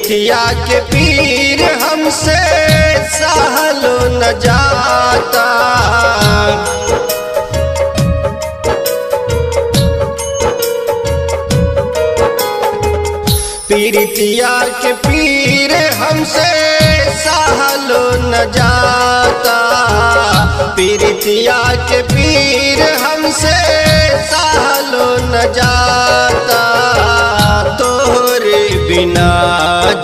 पीरितिया के पीर हमसे सहलो न जाता। पीरितिया के पीर हमसे सहलो न जाता। पीरितिया के पीर हमसे सहलो न जाता। तोहरे बिना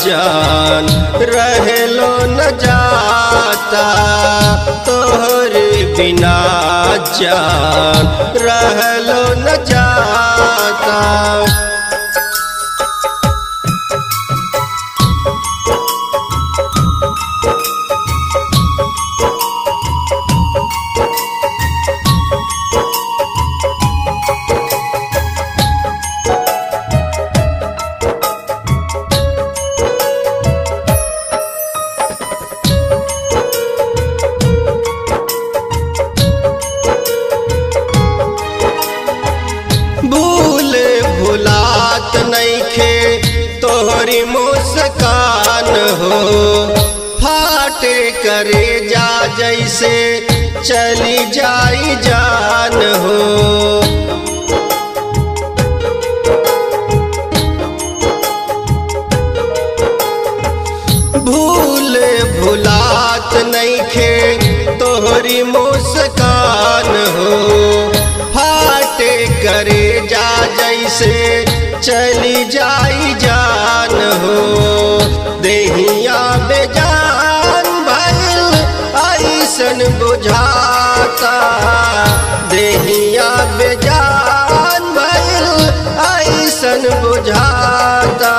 जान रहलो न जाता। तोहरे बिना जान रहलो न जाता। भुलात नइखे तोहरी मुस्कान हो। फाटे करे जा जैसे चली जाई जान हो। भुलात नइखे तोहरी मुस्कान हो। फाटे करे जा जैसे चली जाई जान हो। देहिया बेजान भइल ऐसन बुझाता। देहिया बेजान भइल ऐसन बुझाता।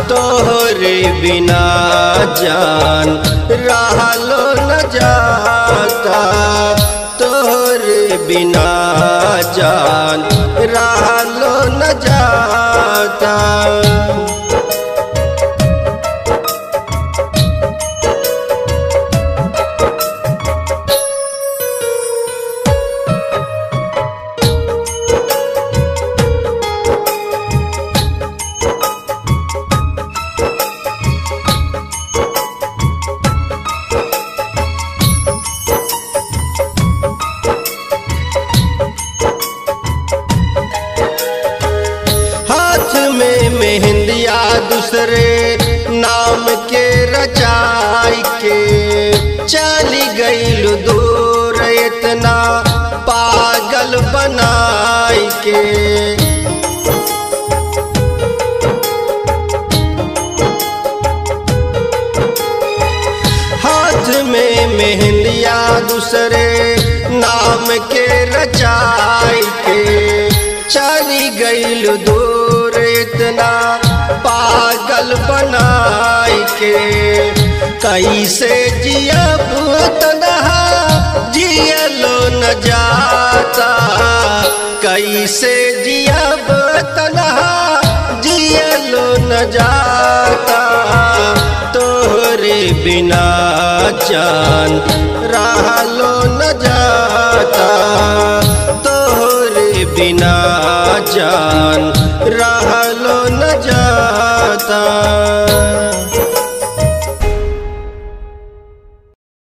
तोहरे बिना जान रहलो न जाता। तोहरे बिना जान रहलो न जाता। मेहंदिया दूसरे नाम के रचाई के चली गईल दूर इतना पागल बनाई के। हाथ में मेहंदिया दूसरे नाम के रचाई के चली गईल दूर इतना पागल बनाई के। कैसे जियब तन्हा जियलो न जाता। कैसे जियब तन्हा जियलो न जाता। तोहरे बिना जान रहलो न जाता। तोहरे बिना जान रहलो न जाता।